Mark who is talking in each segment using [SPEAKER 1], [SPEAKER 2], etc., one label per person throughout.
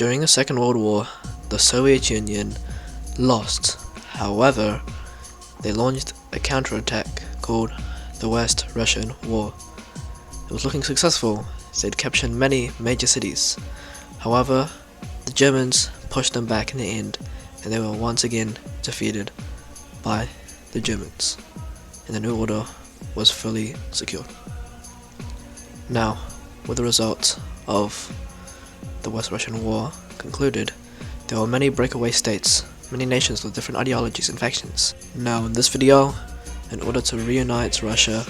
[SPEAKER 1] During the Second World War, the Soviet Union lost. However, they launched a counterattack called the West Russian War. It was looking successful. They'd captured many major cities. However, the Germans pushed them back in the end, and they were once again defeated by the Germans, and the new order was fully secured. Now, with the result of the West Russian War concluded, there were many breakaway states, many nations with different ideologies and factions. Now in this video, in order to reunite Russia,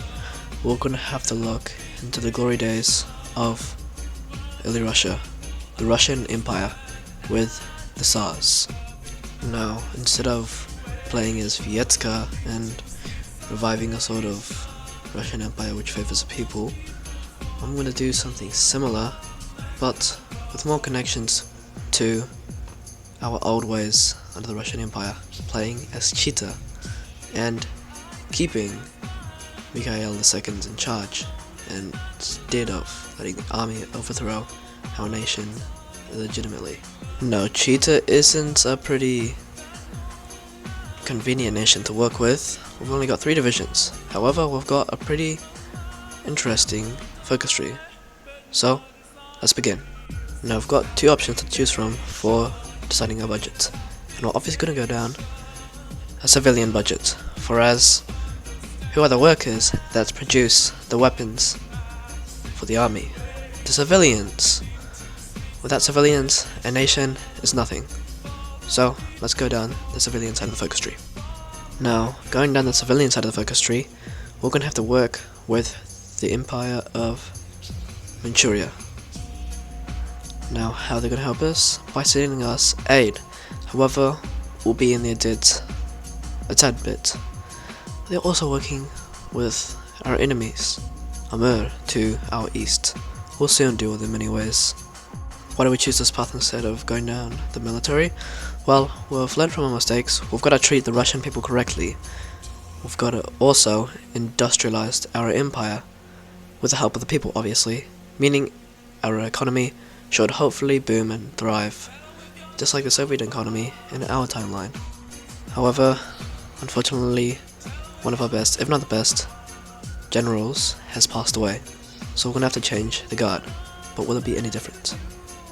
[SPEAKER 1] we're going to have to look into the glory days of early Russia, the Russian Empire with the Tsars. Now, instead of playing as Vietka and reviving a sort of Russian Empire which favors the people, I'm going to do something similar, but with more connections to our old ways under the Russian Empire, playing as Chita and keeping Mikhail II in charge, and instead of letting the army overthrow our nation legitimately. No, Chita isn't a pretty convenient nation to work with. We've only got 3 divisions. However, we've got a pretty interesting focus tree. So, let's begin. Now we've got 2 options to choose from for deciding our budget. And we're obviously going to go down a civilian budget, for as who are the workers that produce the weapons for the army? The civilians. Without civilians, a nation is nothing. So, let's go down the civilian side of the focus tree. Now, going down the civilian side of the focus tree, we're going to have to work with the Empire of Manchuria. Now, how are they going to help us? By sending us aid. However, we'll be in their debt a tad bit. They're also working with our enemies, Amur, to our east. We'll soon deal with them anyways. Why do we choose this path instead of going down the military? Well, we've learned from our mistakes. We've got to treat the Russian people correctly. We've got to also industrialize our empire with the help of the people, obviously, meaning our economy should hopefully boom and thrive, just like the Soviet economy in our timeline. However, unfortunately, one of our best, if not the best, generals has passed away, so we're going to have to change the guard. But will it be any different?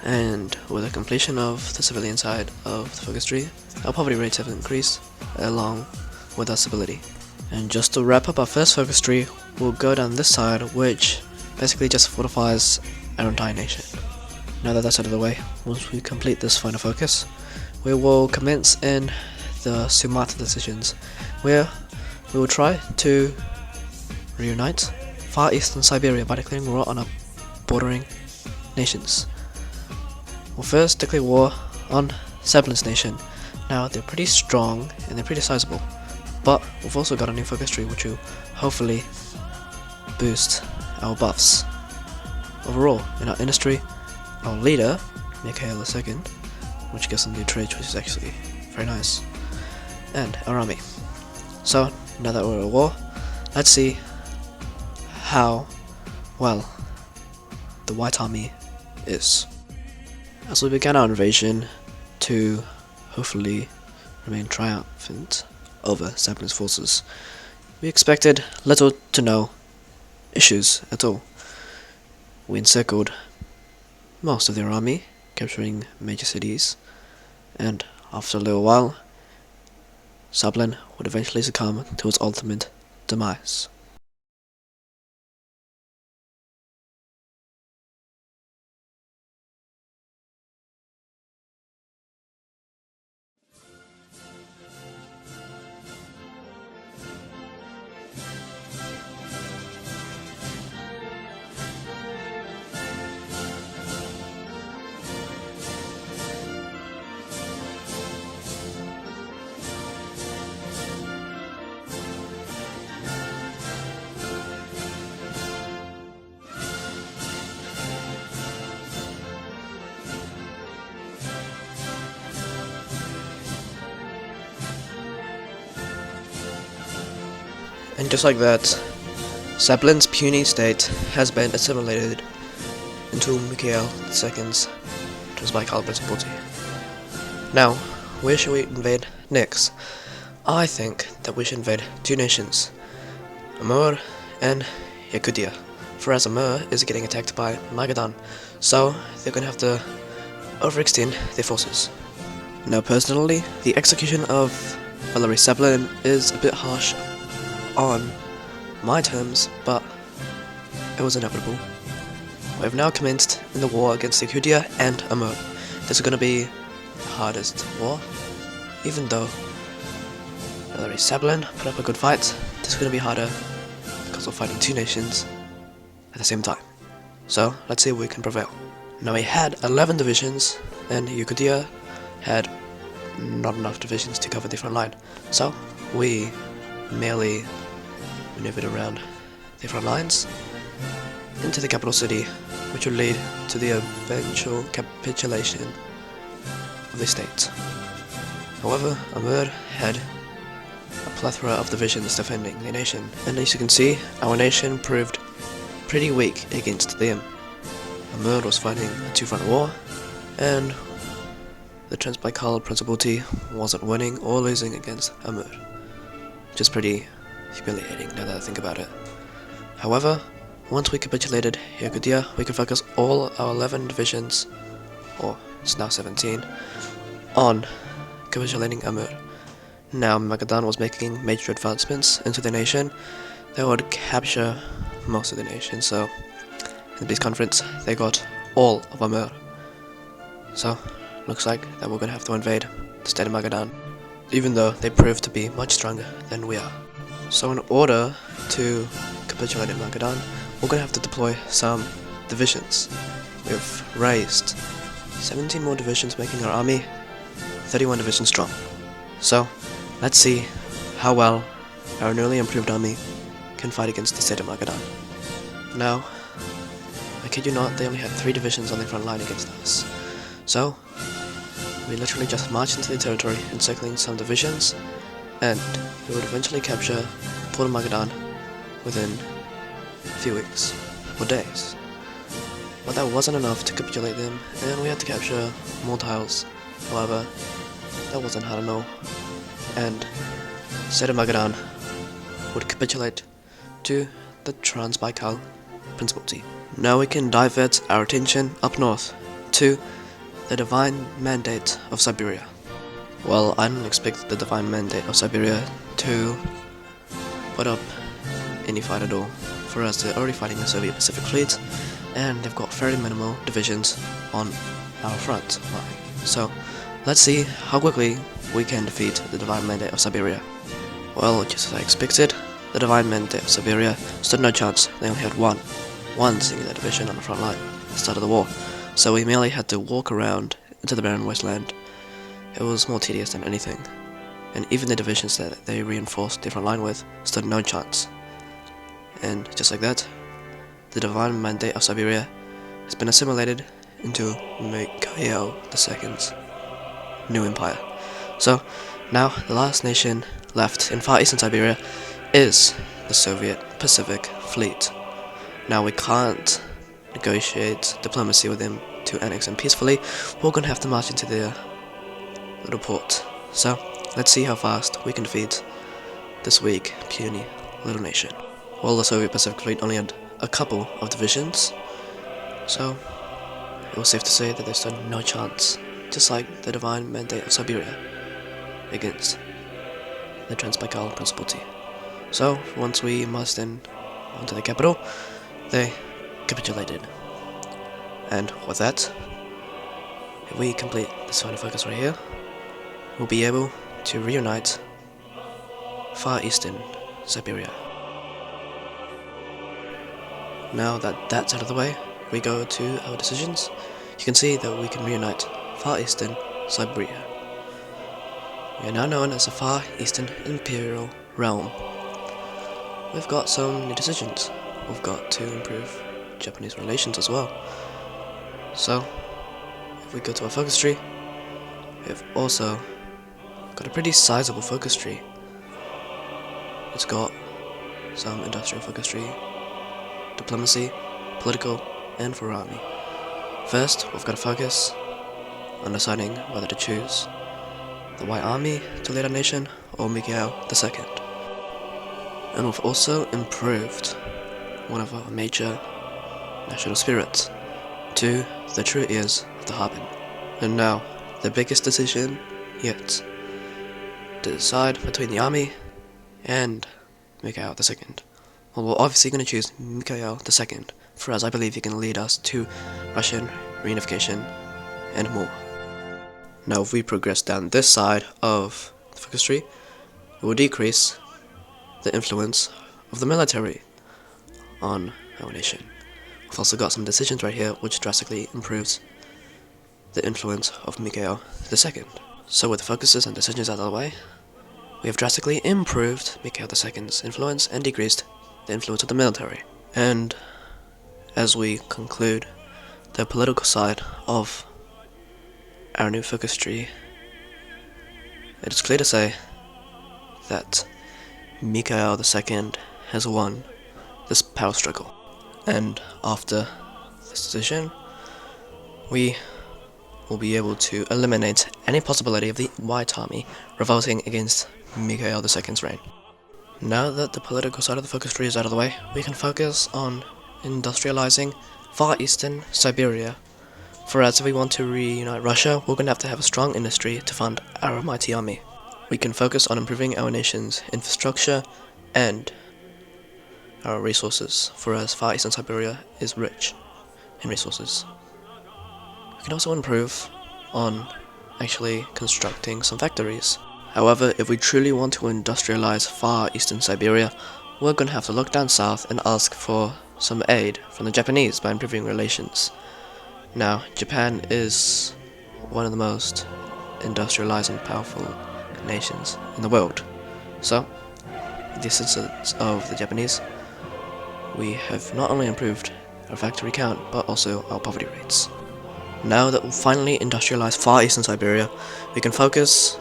[SPEAKER 1] And with the completion of the civilian side of the focus tree, our poverty rates have increased along with our stability. And just to wrap up our first focus tree, we'll go down this side, which basically just fortifies our entire nation. Now that that's out of the way, once we complete this final focus, we will commence in the Sumatra decisions, where we will try to reunite Far Eastern Siberia by declaring war on our bordering nations. We'll first declare war on Sablin's nation. Now, they're pretty strong and they're pretty sizable, but we've also got a new focus tree which will hopefully boost our buffs. Overall, in our industry, our leader, Mikhail II, which gives them new traits, which is actually very nice, and our army. So, now that we're at war, let's see how well the White Army is. As we began our invasion to hopefully remain triumphant over Sablin's forces, we expected little to no issues at all. We encircled most of their army, capturing major cities, and after a little while, Sablin would eventually succumb to its ultimate demise. And just like that, Sablin's puny state has been assimilated into Mikhail II's Transbaikal Principality. Now, where should we invade next? I think that we should invade two nations, Amur and Yakutia. For as Amur is getting attacked by Magadan, so they're gonna have to overextend their forces. Now personally, the execution of Valery Sablin is a bit harsh on my terms, but it was inevitable. We have now commenced in the war against Yakutia and Amur. This is going to be the hardest war, even though Valery Sablin put up a good fight. This is going to be harder because we're fighting two nations at the same time. So let's see if we can prevail. Now we had 11 divisions, and Yakutia had not enough divisions to cover the front line. So we merely maneuvered around the front lines into the capital city, which would lead to the eventual capitulation of the state. However, Amur had a plethora of divisions defending the nation, and as you can see, our nation proved pretty weak against them. Amur was fighting a two-front war, and the Transbaikal Principality wasn't winning or losing against Amur, which is pretty humiliating now that I think about it. However, once we capitulated Yakutia, we could focus all our 11 divisions, or it's now 17, on capitulating Amur. Now Magadan was making major advancements into the nation that would capture most of the nation, so in the peace conference they got all of Amur. So looks like that we're gonna have to invade the state of Magadan, even though they proved to be much stronger than we are. So in order to capitulate in Magadan, we're gonna have to deploy some divisions. We've raised 17 more divisions, making our army 31 divisions strong. So let's see how well our newly improved army can fight against the state of Magadan. Now, I kid you not, they only had 3 divisions on the front line against us. So we literally just marched into the territory, encircling some divisions, and we would eventually capture the port of Magadan within a few weeks or days. But that wasn't enough to capitulate them, and we had to capture more tiles. However, that wasn't hard enough, and the state of Magadan would capitulate to the Transbaikal Principality. Now we can divert our attention up north to the Divine Mandate of Siberia. Well, I didn't expect the Divine Mandate of Siberia to put up any fight at all. For us, they're already fighting the Soviet Pacific Fleet, and they've got very minimal divisions on our front line. So let's see how quickly we can defeat the Divine Mandate of Siberia. Well, just as I expected, the Divine Mandate of Siberia stood no chance. They only had one singular division on the front line at the start of the war, so we merely had to walk around into the barren wasteland. It was more tedious than anything, and even the divisions that they reinforced the front line with stood no chance. And just like that, the Divine Mandate of Siberia has been assimilated into Mikhail II's new empire. So now the last nation left in far eastern Siberia is the Soviet Pacific Fleet. Now we can't negotiate diplomacy with them to annex them peacefully. We're gonna have to march into their little port. So let's see how fast we can defeat this weak, puny little nation. Well, the Soviet Pacific Fleet only had a couple of divisions, so it was safe to say that they stood no chance, just like the Divine Mandate of Siberia, against the Transbaikal Principality. So once we marched in onto the capital, they capitulated. And with that, if we complete this final focus right here, we'll be able to reunite far eastern Siberia. Now that that's out of the way, we go to our decisions. You can see that we can reunite far eastern Siberia. We are now known as the Far Eastern Imperial Realm. We've got some new decisions. We've got to improve Japanese relations as well. So, if we go to our focus tree, we've also got a pretty sizable focus tree. It's got some industrial focus tree, diplomacy, political, and for army. First, we've got to focus on deciding whether to choose the White Army to lead our nation or Mikhail II. And we've also improved one of our major national spirits to the true ears of the Harbin. And now, the biggest decision yet, to decide between the army and Mikhail II. Well, we're obviously going to choose Mikhail II, for as I believe he can lead us to Russian reunification and more. Now, if we progress down this side of the focus tree, it will decrease the influence of the military on our nation. We've also got some decisions right here which drastically improves the influence of Mikhail II. So with the focuses and decisions out of the way, we have drastically improved Mikhail II's influence and decreased the influence of the military. And as we conclude the political side of our new focus tree, it is clear to say that Mikhail II has won this power struggle. And after this decision, we will be able to eliminate any possibility of the White Army revolting against Mikhail II's reign. Now that the political side of the focus tree is out of the way, we can focus on industrializing far eastern Siberia. For as if we want to reunite Russia, we're going to have a strong industry to fund our mighty army. We can focus on improving our nation's infrastructure and our resources, for as far eastern Siberia is rich in resources. We can also improve on actually constructing some factories. However, if we truly want to industrialize far eastern Siberia, we're going to have to look down south and ask for some aid from the Japanese by improving relations. Now, Japan is one of the most industrialized and powerful nations in the world. So, with the assistance of the Japanese, we have not only improved our factory count, but also our poverty rates. Now that we've finally industrialized far eastern Siberia, we can focus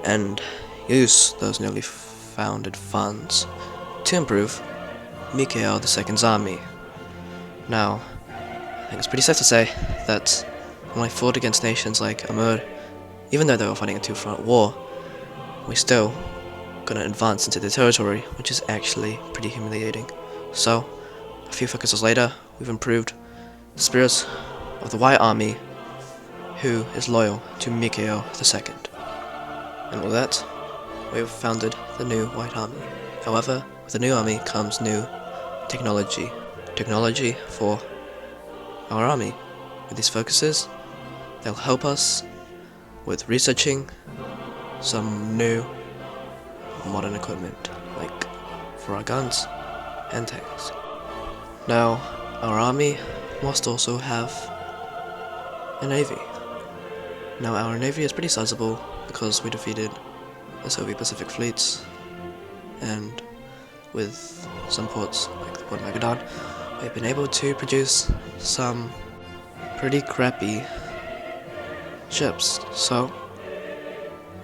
[SPEAKER 1] and use those newly founded funds to improve Mikhail II's army. Now, I think it's pretty safe to say that when I fought against nations like Amur, even though they were fighting a two-front war, we still gonna advance into their territory, which is actually pretty humiliating. So, a few focuses later, we've improved the spirits of the White Army, who is loyal to Mikhail II. And with that, we've founded the new White Army. However, with the new army comes new technology. Technology for our army. With these focuses, they'll help us with researching some new modern equipment, like for our guns and tanks. Now, our army must also have a navy. Now, our navy is pretty sizable because we defeated the Soviet Pacific fleets, and with some ports like the Port of Magadan, we've been able to produce some pretty crappy ships. So,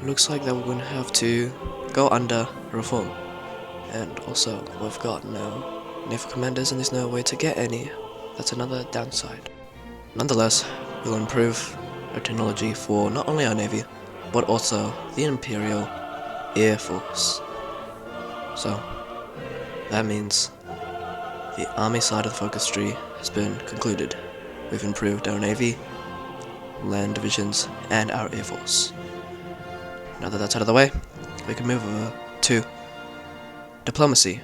[SPEAKER 1] it looks like that we're going to have to go under reform. And also, we've got no naval commanders and there's no way to get any. That's another downside. Nonetheless, we'll improve our technology for not only our navy, but also the Imperial Air Force. So, that means the army side of the focus tree has been concluded. We've improved our navy, land divisions, and our air force. Now that that's out of the way, we can move over to diplomacy.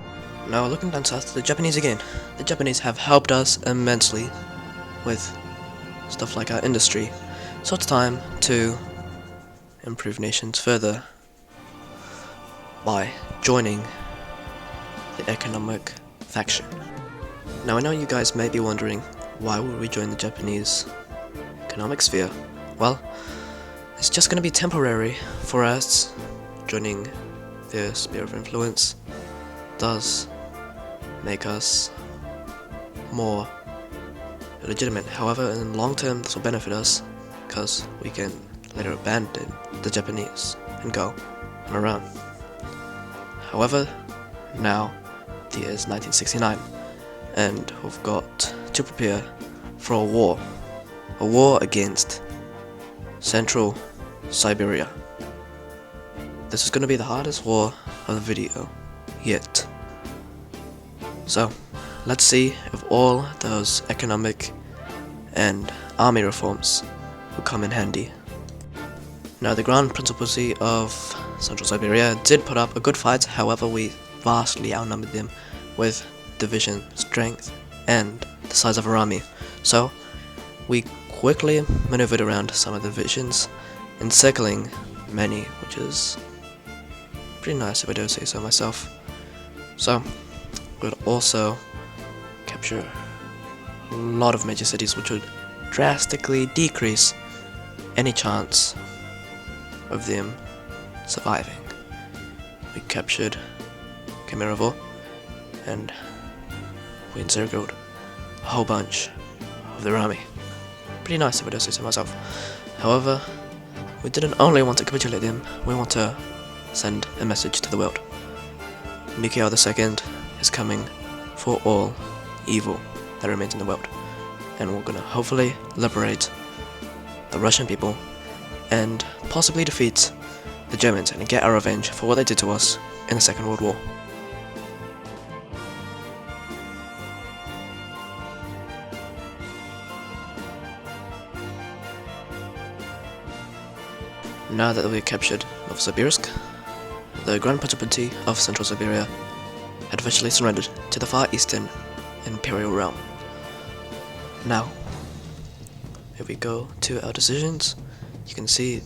[SPEAKER 1] Now looking down south to the Japanese again. The Japanese have helped us immensely with stuff like our industry. So it's time to improve nations further by joining the economic faction. Now I know you guys may be wondering, why would we join the Japanese economic sphere? Well, it's just going to be temporary for us. Joining their sphere of influence does make us more legitimate. However, in the long term, this will benefit us because we can later abandon the Japanese and go on our own. However, now the year is 1969 and we've got to prepare for a war against Central Siberia. This is going to be the hardest war of the video yet. So, let's see if all those economic and army reforms will come in handy. Now, the Grand Principality of Central Siberia did put up a good fight, however we vastly outnumbered them with division strength and the size of our army. So, we quickly maneuvered around some of the divisions, encircling many, which is pretty nice if I do say so myself. So, we'll also capture a lot of major cities, which would drastically decrease any chance of them surviving. We captured Kemerovo, and we encircled a whole bunch of their army. Pretty nice if I do say so myself. However, we didn't only want to capitulate them, we want to send a message to the world. Mikhail II is coming for all evil that remains in the world, and we're gonna hopefully liberate the Russian people and possibly defeat the Germans and get our revenge for what they did to us in the Second World War. Now that we captured Novosibirsk, the Grand Principality of Central Siberia had officially surrendered to the Far Eastern Imperial Realm. Now, if we go to our decisions, you can see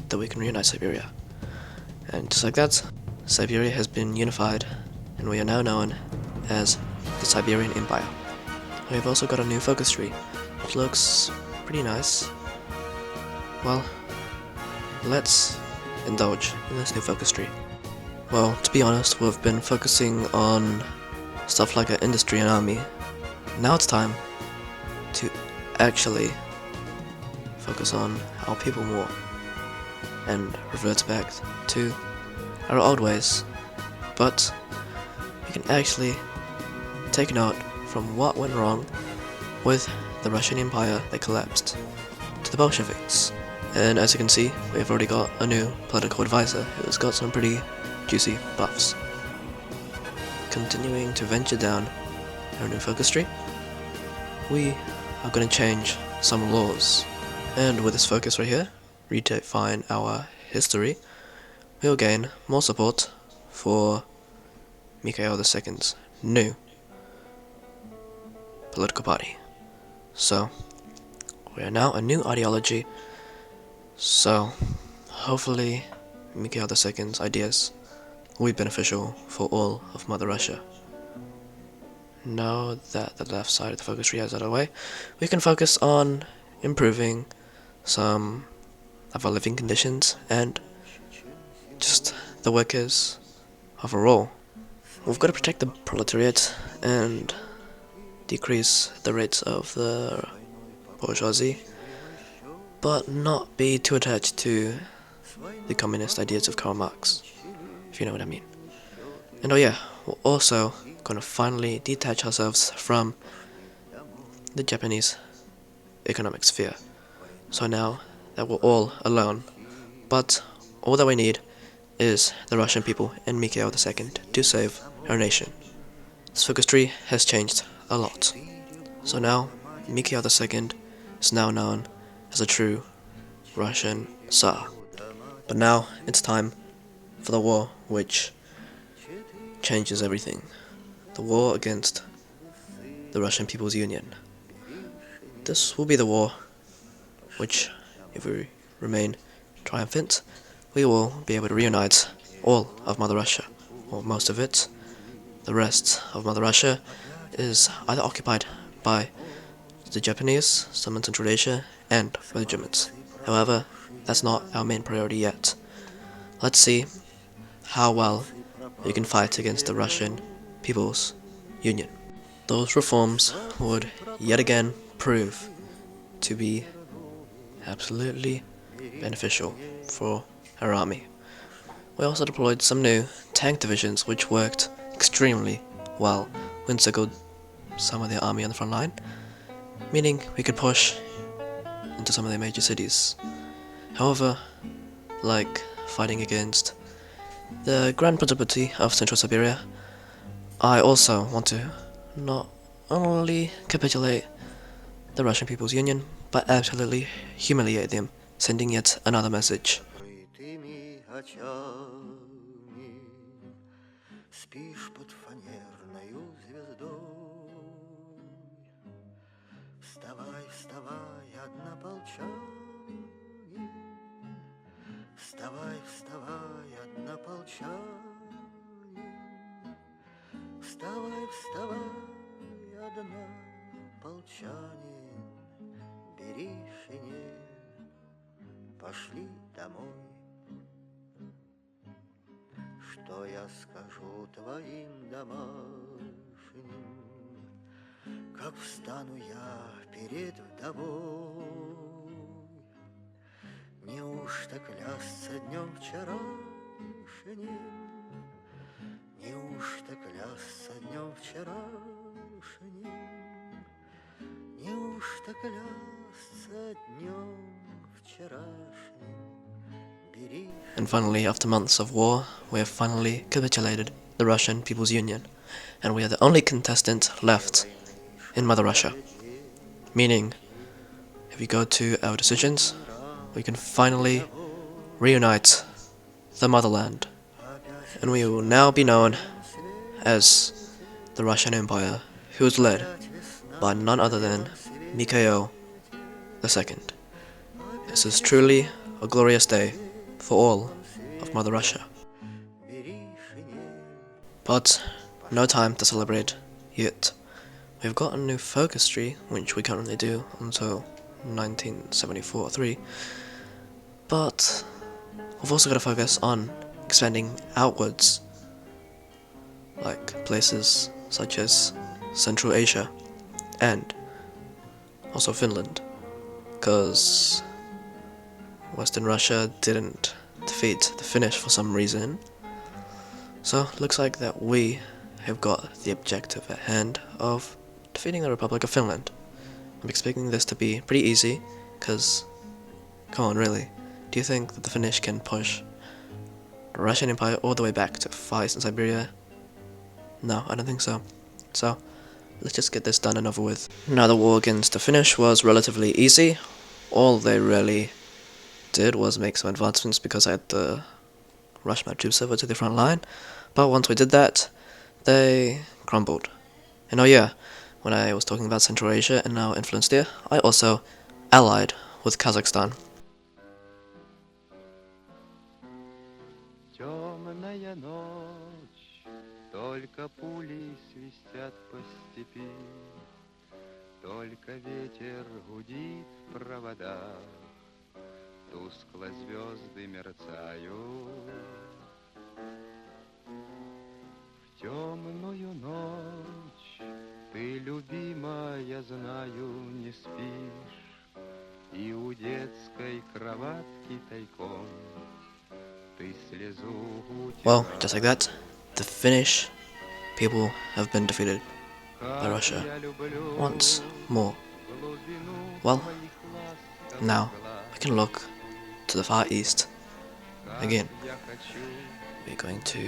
[SPEAKER 1] that we can reunite Siberia. And just like that, Siberia has been unified, and we are now known as the Siberian Empire. We've also got a new focus tree, which looks pretty nice. Well, let's indulge in this new focus tree. Well, to be honest, we've been focusing on stuff like our industry and army. Now it's time to actually focus on our people more and revert back to our old ways. But we can actually take note from what went wrong with the Russian Empire that collapsed to the Bolsheviks. And as you can see, we've already got a new political advisor who's got some pretty juicy buffs. Continuing to venture down our new focus tree, we are going to change some laws. And with this focus right here, redefine our history, we'll gain more support for Mikhail II's new political party. So, we are now a new ideology. So, hopefully, Mikhail II's ideas will be beneficial for all of Mother Russia. Now that the left side of the focus tree is out of the way, we can focus on improving some of our living conditions and just the workers overall. We've got to protect the proletariat and decrease the rates of the bourgeoisie, but not be too attached to the communist ideas of Karl Marx, if you know what I mean. And oh yeah, we're also going to finally detach ourselves from the Japanese economic sphere. So now that we're all alone, but all that we need is the Russian people and Mikhail II to save our nation. This focus tree has changed a lot. So now Mikhail II is now known as a true Russian Tsar. But now it's time for the war which changes everything. The war against the Russian People's Union. This will be the war which, if we remain triumphant, we will be able to reunite all of Mother Russia, or most of it. The rest of Mother Russia is either occupied by the Japanese, some in Central Asia, and by the Germans. However, that's not our main priority yet. Let's see how well we can fight against the Russian People's Union. Those reforms would yet again prove to be absolutely beneficial for our army. We also deployed some new tank divisions which worked extremely well. We encircled some of the army on the front line, meaning we could push into some of the major cities. However, like fighting against the Grand Principality of Central Siberia, I also want to not only capitulate the Russian People's Union, but absolutely humiliate them, sending yet another message.
[SPEAKER 2] Закрытыми очами спишь под фанерною звездой. Вставай, вставай, однополчане, вставай, вставай, однополчане, вставай, вставай, однополчанин, бери шинель, пошли домой. Что я скажу твоим домашним, как встану я перед вдовой? Неужто клясться днем вчерашним? Неужто клясться днем вчерашним? Неужто клясться днем вчерашним?
[SPEAKER 1] And finally, after months of war, we have finally capitulated the Russian People's Union, and we are the only contestant left in Mother Russia. Meaning, if you go to our decisions, we can finally reunite the motherland, and we will now be known as the Russian Empire, who is led by none other than Mikhail II. This is truly a glorious day for all of Mother Russia. But no time to celebrate yet. We've got a new focus tree, which we currently do until 1974-3, but we've also got to focus on expanding outwards, like places such as Central Asia and also Finland, because Western Russia didn't defeat the Finnish for some reason. So it looks like that we have got the objective at hand of defeating the Republic of Finland. I'm expecting this to be pretty easy, because, come on, really, do you think that the Finnish can push the Russian Empire all the way back to Far Eastern Siberia? No, I don't think so. So, let's just get this done and over with. Now, the war against the Finnish was relatively easy. All they really did was make some advancements because I had to rush my troops over to the front line. But once we did that, they crumbled. And oh yeah, when I was talking about Central Asia and our influence there, I also allied with Kazakhstan.
[SPEAKER 2] Темная ночь, только пули свистят по степи, только ветер гудит в проводах, тускло звезды мерцают. В темную ночь ты, любимая, знаю, не спишь, и у детской кроватки тайком ты слезу утираешь.
[SPEAKER 1] Well, just like that, the Finnish people have been defeated by Russia once more. Well, now we can look to the Far East again. We're going to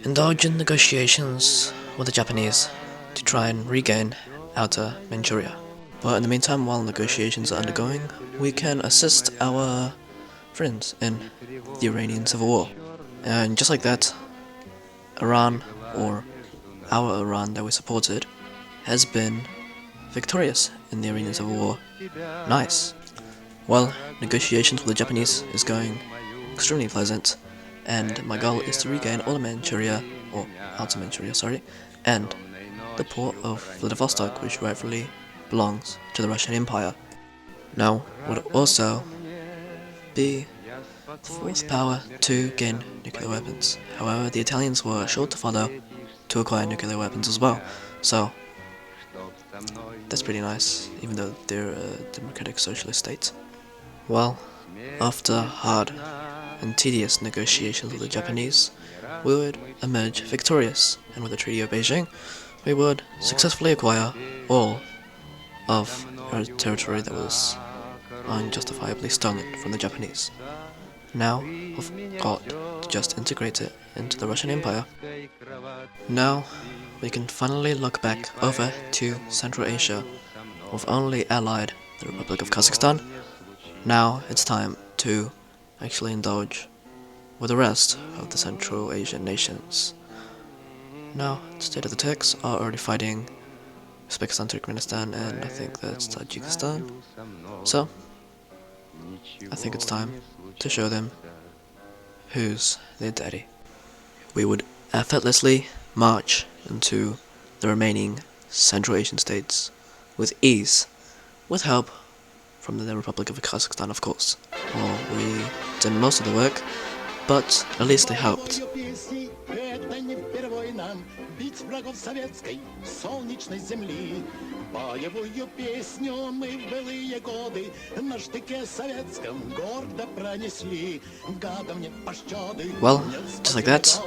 [SPEAKER 1] indulge in negotiations with the Japanese to try and regain Outer Manchuria. But in the meantime, while negotiations are undergoing, we can assist our friends in the Iranian Civil War. And just like that, Iran, or our Iran that we supported, has been victorious in the Iranian Civil War. Nice. Well, negotiations with the Japanese is going extremely pleasant, and my goal is to regain all of Manchuria, or Outer Manchuria, sorry, and the port of Vladivostok, which rightfully belongs to the Russian Empire. Now, would also be the fourth power to gain nuclear weapons. However, the Italians were sure to follow to acquire nuclear weapons as well, so that's pretty nice, even though they're a democratic socialist state. Well, after hard and tedious negotiations with the Japanese, we would emerge victorious, and with the Treaty of Beijing, we would successfully acquire all of our territory that was unjustifiably stolen from the Japanese. Now we've got to just integrate it into the Russian Empire. Now we can finally look back over to Central Asia. We've only allied the Republic of Kazakhstan. Now it's time to actually indulge with the rest of the Central Asian nations. Now, the state of the Turks are already fighting Uzbekistan, Turkmenistan, and I think that's Tajikistan. So, I think it's time to show them who's their daddy. We would effortlessly march into the remaining Central Asian states with ease, with help from the Republic of Kazakhstan, of course. Well, we did most of the work, but at least they helped.
[SPEAKER 3] Врагов советской солнечной земли. Боевую песню мы в былые годы на штыке советском гордо пронесли. Гадом нет пощады.
[SPEAKER 1] Well, just like that,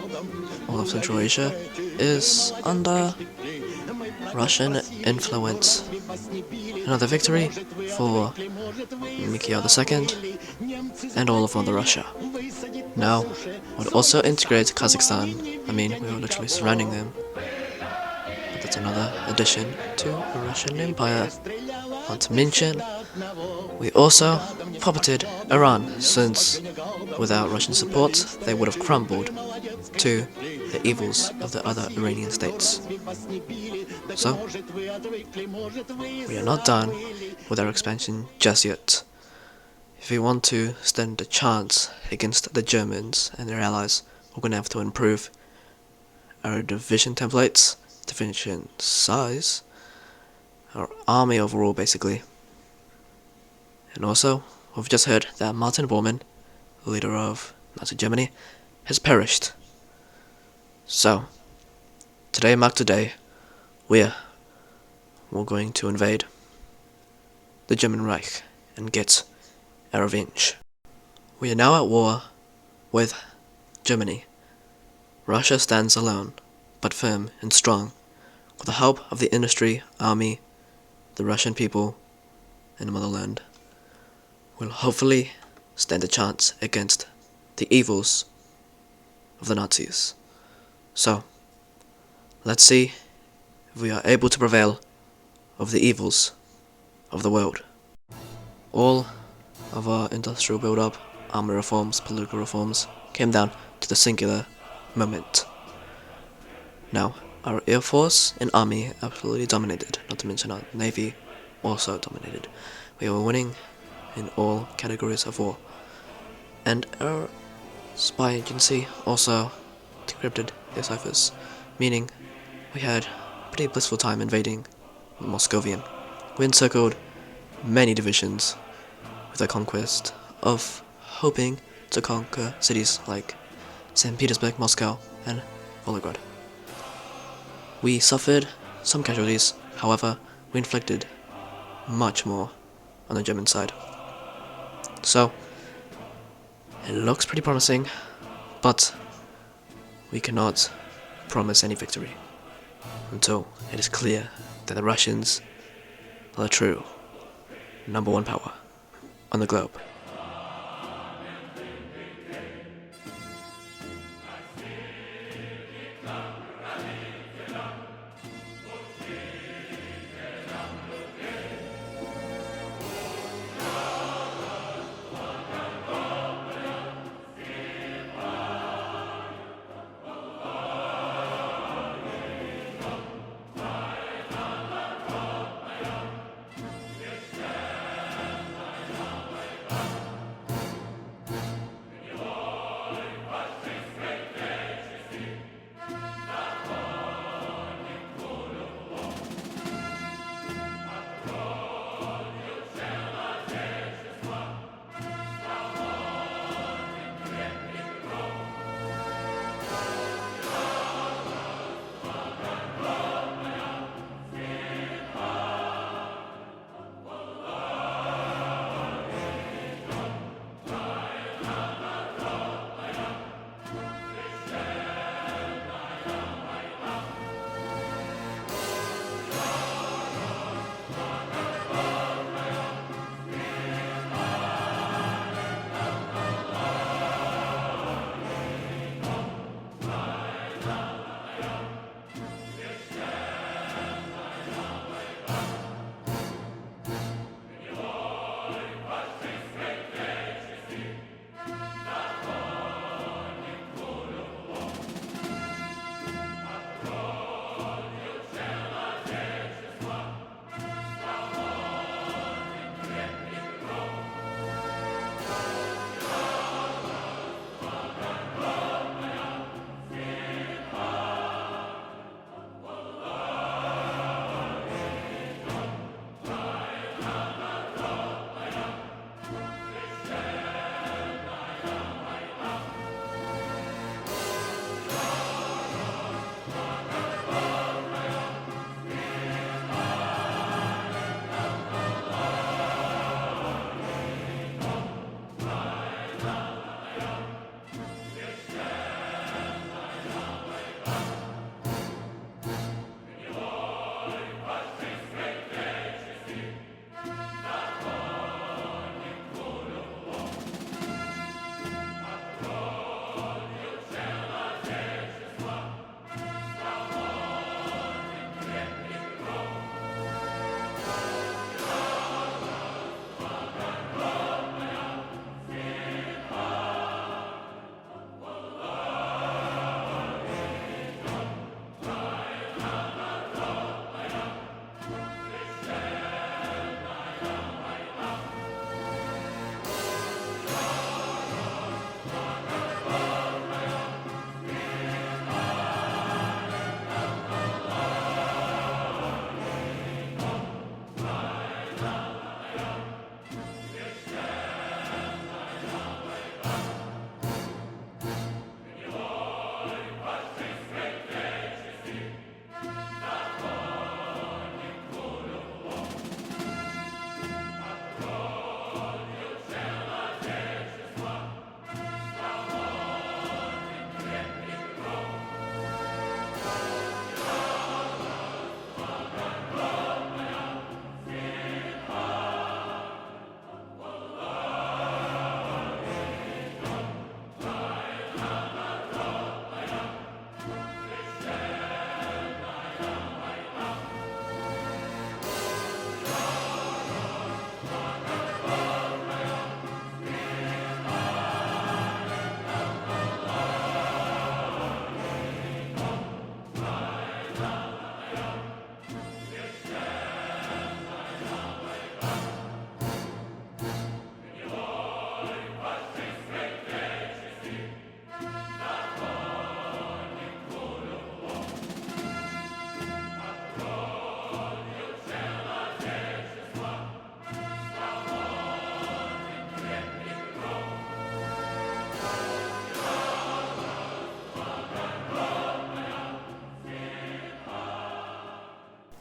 [SPEAKER 1] all of Central Asia is under Russian influence. Another victory for Mikhail II and all of Mother Russia. Now, we'll also integrate Kazakhstan. I mean, we were literally surrounding them. But that's another addition to the Russian Empire. Not to mention, we also puppeted Iran, since without Russian support, they would have crumbled to the evils of the other Iranian states. So, we are not done with our expansion just yet. If we want to stand a chance against the Germans and their allies, we're going to have to improve our division templates, division size, our army overall basically. And also, we've just heard that Martin Bormann, leader of Nazi Germany, has perished. So, today marked today, we're going to invade the German Reich and get our revenge. We are now at war with Germany. Russia stands alone, but firm and strong. With the help of the industry, army, the Russian people, and the motherland, we'll hopefully stand a chance against the evils of the Nazis. So, let's see if we are able to prevail over the evils of the world. All of our industrial build-up, army reforms, political reforms, came down to the singular moment. Now, our air force and army absolutely dominated, not to mention our navy also dominated. We were winning in all categories of war. And our spy agency also decrypted their ciphers, meaning we had a pretty blissful time invading Moscovian. We encircled many divisions with the conquest of hoping to conquer cities like St. Petersburg, Moscow, and Volgograd. We suffered some casualties, however, we inflicted much more on the German side. So, it looks pretty promising, but we cannot promise any victory until it is clear that the Russians are the true number one power on the globe.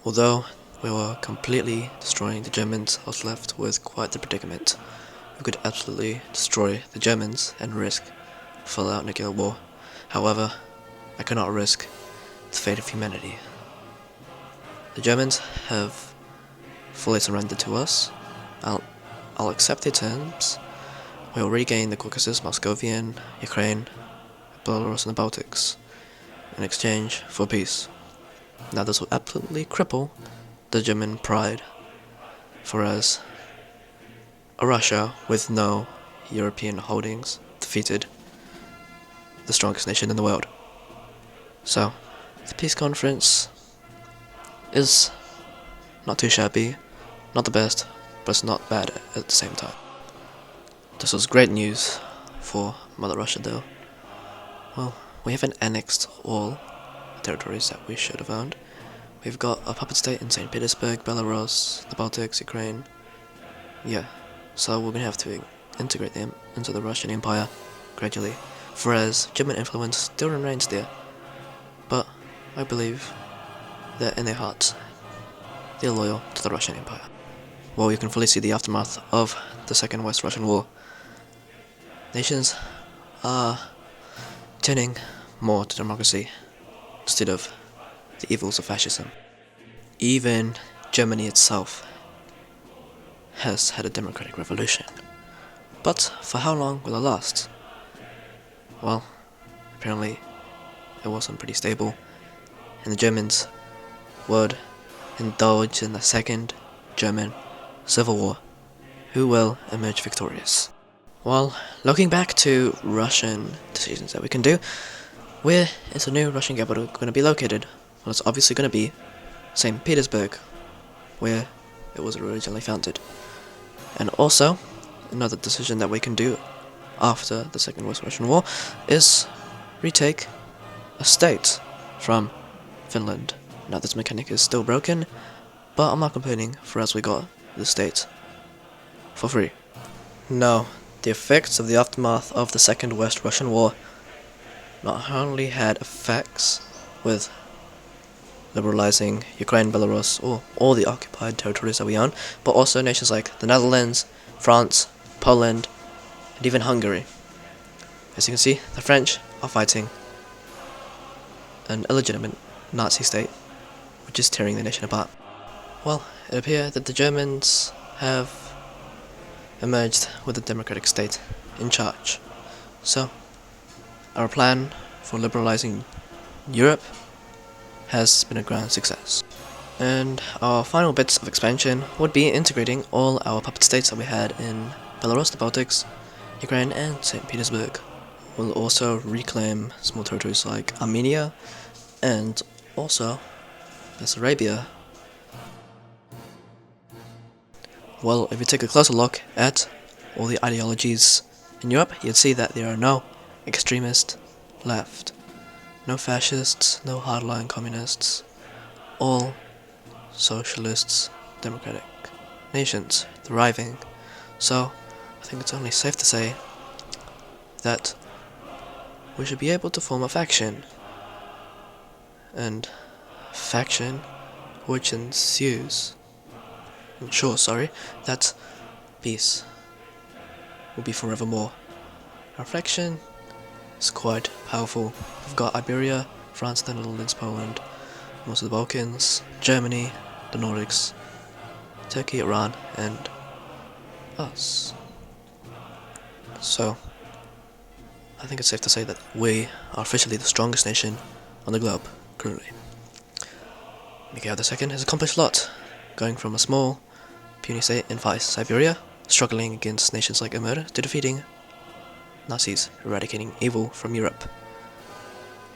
[SPEAKER 1] Although we were completely destroying the Germans, I was left with quite the predicament. We could absolutely destroy the Germans and risk full-out nuclear war. However, I could not risk the fate of humanity. The Germans have fully surrendered to us. I'll accept their terms. We'll regain the Caucasus, Moscovian, Ukraine, Belarus and the Baltics in exchange for peace. Now this will absolutely cripple the German pride, for as a Russia with no European holdings defeated the strongest nation in the world. So, the peace conference is not too shabby, not the best, but it's not bad at the same time. This was great news for Mother Russia though. Well, we haven't annexed all the territories that we should have owned. We've got a puppet state in St. Petersburg, Belarus, the Baltics, Ukraine. Yeah, so we're gonna have to integrate them into the Russian Empire gradually, whereas German influence still remains there. But I believe that in their hearts, they're loyal to the Russian Empire. Well, you can fully see the aftermath of the Second West Russian War. Nations are turning more to democracy instead of the evils of fascism. Even Germany itself has had a democratic revolution. But for how long will it last? Well, apparently it wasn't pretty stable, and the Germans would indulge in the Second German Civil War. Who will emerge victorious? Well, looking back to Russian decisions that we can do, where is the new Russian capital going to be located? Well, it's obviously going to be St. Petersburg, where it was originally founded. And also, another decision that we can do after the Second West Russian War is retake a state from Finland. Now this mechanic is still broken, but I'm not complaining, for as we got the state for free. Now, the effects of the aftermath of the Second West Russian War not only had effects with liberalizing Ukraine, Belarus, or all the occupied territories that we own, but also nations like the Netherlands, France, Poland, and even Hungary. As you can see, the French are fighting an illegitimate Nazi state, which is tearing the nation apart. Well, it appears that the Germans have emerged with a democratic state in charge. So, our plan for liberalizing Europe has been a grand success. And our final bits of expansion would be integrating all our puppet states that we had in Belarus, the Baltics, Ukraine, and St. Petersburg. We'll also reclaim small territories like Armenia and also Bessarabia. Well, if you take a closer look at all the ideologies in Europe, you'd see that there are no extremists left. No fascists, no hardline communists, all socialists, democratic nations thriving. So, I think it's only safe to say that we should be able to form a faction. And faction which ensures that peace will be forevermore. Our faction is quite powerful. We've got Iberia, France, the Netherlands, Poland, most of the Balkans, Germany, the Nordics, Turkey, Iran, and us. So, I think it's safe to say that we are officially the strongest nation on the globe currently. Mikhail II has accomplished a lot, going from a small, puny state in Siberia, struggling against nations like Amur, to defeating Nazis, eradicating evil from Europe.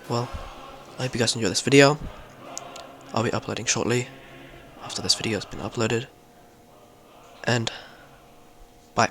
[SPEAKER 1] Well, I hope you guys enjoyed this video. I'll be uploading shortly, after this video has been uploaded. And